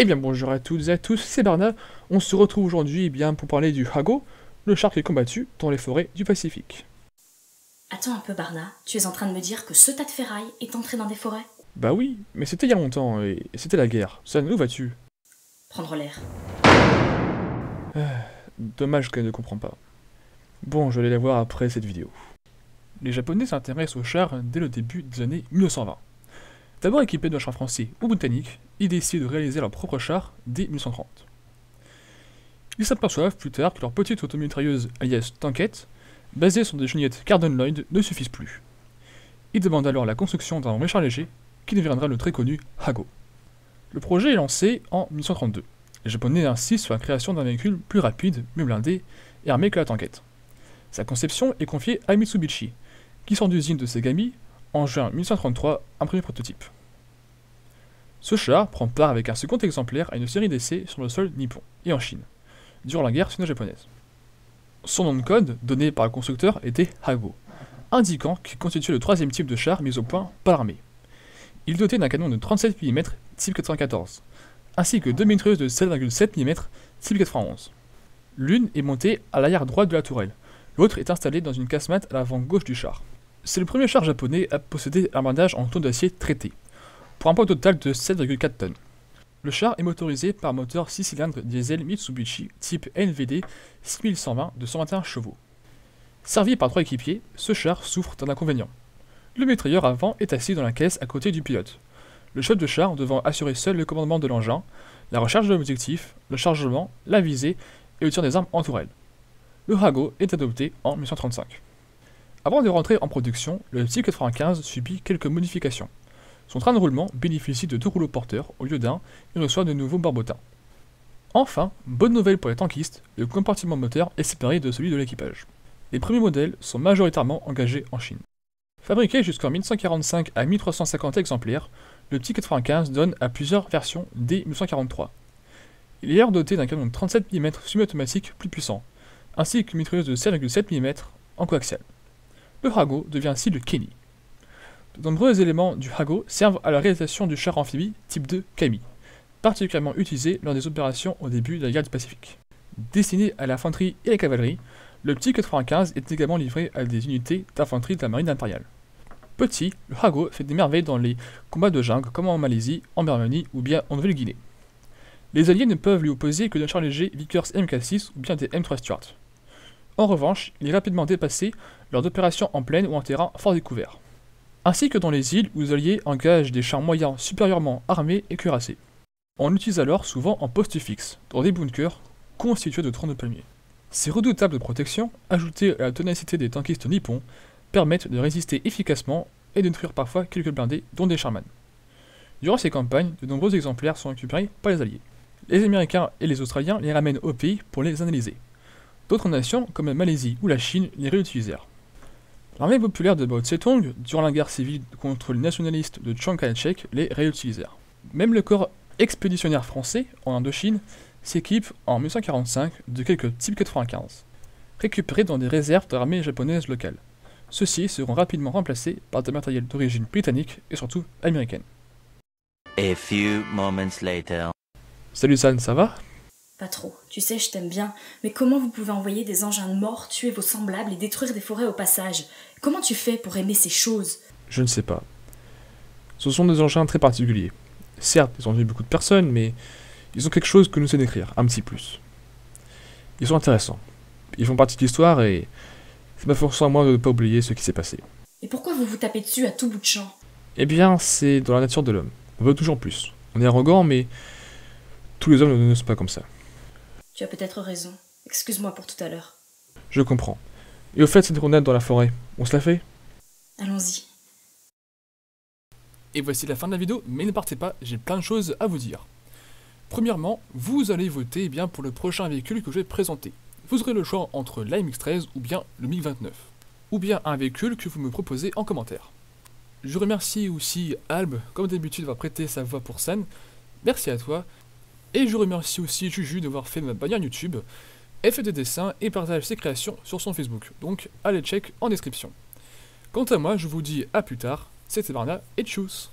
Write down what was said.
Eh bien bonjour à toutes et à tous, c'est Barna. On se retrouve aujourd'hui pour parler du Hago, le char qui est combattu dans les forêts du Pacifique. Attends un peu, Barna, tu es en train de me dire que ce tas de ferraille est entré dans des forêts? Bah oui, mais c'était il y a longtemps et c'était la guerre. Ça, où vas-tu? Prendre l'air. Dommage qu'elle ne comprend pas. Bon, je vais la voir après cette vidéo. Les Japonais s'intéressent aux chars dès le début des années 1920. D'abord équipés d'un char français ou britannique, ils décident de réaliser leur propre char dès 1930. Ils s'aperçoivent plus tard que leur petite automitrailleuse alias Tanquette, basée sur des genouillettes Cardon Lloyd, ne suffisent plus. Ils demandent alors la construction d'un char léger qui deviendra le très connu Hago. Le projet est lancé en 1932. Les Japonais insistent sur la création d'un véhicule plus rapide, mieux blindé et armé que la Tanquette. Sa conception est confiée à Mitsubishi, qui sort d'usine de Segami en juin 1933 un premier prototype. Ce char prend part avec un second exemplaire à une série d'essais sur le sol nippon et en Chine, durant la guerre sino-japonaise. Son nom de code, donné par le constructeur, était Hago, indiquant qu'il constituait le troisième type de char mis au point par l'armée. Il est doté d'un canon de 37 mm type 94, ainsi que deux mitrailleuses de 7,7 mm type 91. L'une est montée à l'arrière droite de la tourelle, l'autre est installée dans une casemate à l'avant gauche du char. C'est le premier char japonais à posséder un blindage en tôle d'acier traité, pour un poids total de 7,4 tonnes. Le char est motorisé par un moteur 6 cylindres diesel Mitsubishi type NVD 6120 de 121 chevaux. Servi par 3 équipiers, ce char souffre d'un inconvénient. Le mitrailleur avant est assis dans la caisse à côté du pilote, le chef de char devant assurer seul le commandement de l'engin, la recherche de l'objectif, le chargement, la visée et le tir des armes en tourelle. Le Hago est adopté en 1935. Avant de rentrer en production, le Type 95 subit quelques modifications. Son train de roulement bénéficie de 2 rouleaux porteurs au lieu d'un et reçoit de nouveaux barbotins. Enfin, bonne nouvelle pour les tankistes, le compartiment moteur est séparé de celui de l'équipage. Les premiers modèles sont majoritairement engagés en Chine. Fabriqué jusqu'en 1945 à 1350 exemplaires, le Petit 95 donne à plusieurs versions dès 1943. Il est alors doté d'un canon de 37 mm semi-automatique plus puissant, ainsi qu'une mitrailleuse de 7,7 mm en coaxial. Le Hago devient ainsi le Kenny. De nombreux éléments du Hago servent à la réalisation du char amphibie type 2 Kami, particulièrement utilisé lors des opérations au début de la guerre du Pacifique. Destiné à l'infanterie et la cavalerie, le Petit 95 est également livré à des unités d'infanterie de la marine impériale. Petit, le Hago fait des merveilles dans les combats de jungle comme en Malaisie, en Birmanie ou bien en Nouvelle-Guinée. Les alliés ne peuvent lui opposer que des chars légers Vickers MK6 ou bien des M3 Stuart. En revanche, il est rapidement dépassé lors d'opérations en plaine ou en terrain fort découvert, ainsi que dans les îles où les alliés engagent des chars moyens supérieurement armés et cuirassés. On l'utilise alors souvent en poste fixe, dans des bunkers constitués de troncs de palmiers. Ces redoutables protections, ajoutées à la ténacité des tankistes nippons, permettent de résister efficacement et de détruire parfois quelques blindés, dont des Sherman. Durant ces campagnes, de nombreux exemplaires sont récupérés par les alliés. Les Américains et les Australiens les ramènent au pays pour les analyser. D'autres nations, comme la Malaisie ou la Chine, les réutilisèrent. L'armée populaire de Mao Tse-tung, durant la guerre civile contre les nationalistes de Chiang Kai-shek, les réutilisèrent. Même le corps expéditionnaire français, en Indochine, s'équipe en 1945 de quelques Type 95, récupérés dans des réserves de l'armée japonaise locale. Ceux-ci seront rapidement remplacés par des matériels d'origine britannique et surtout américaine. A few moments later. Salut San, ça va? Pas trop, tu sais, je t'aime bien, mais comment vous pouvez envoyer des engins de mort tuer vos semblables et détruire des forêts au passage? Comment tu fais pour aimer ces choses? Je ne sais pas. Ce sont des engins très particuliers. Certes, ils ont tué beaucoup de personnes, mais ils ont quelque chose que nous sait décrire, un petit plus. Ils sont intéressants. Ils font partie de l'histoire et c'est ma force à moi de ne pas oublier ce qui s'est passé. Et pourquoi vous vous tapez dessus à tout bout de champ? Eh bien, c'est dans la nature de l'homme. On veut toujours plus. On est arrogant, mais tous les hommes ne sont pas comme ça. Tu as peut-être raison. Excuse-moi pour tout à l'heure. Je comprends. Et au fait, cette promenade dans la forêt, on se la fait? Allons-y. Et voici la fin de la vidéo, mais ne partez pas, j'ai plein de choses à vous dire. Premièrement, vous allez voter pour le prochain véhicule que je vais présenter. Vous aurez le choix entre l'AMX-13 ou bien le MiG-29, ou bien un véhicule que vous me proposez en commentaire. Je remercie aussi Alb, comme d'habitude, d'avoir prêté sa voix pour scène. Merci à toi. Et je remercie aussi Juju d'avoir fait ma bannière YouTube, elle fait des dessins et partage ses créations sur son Facebook, donc allez check en description. Quant à moi, je vous dis à plus tard, c'était Barna et tchuss!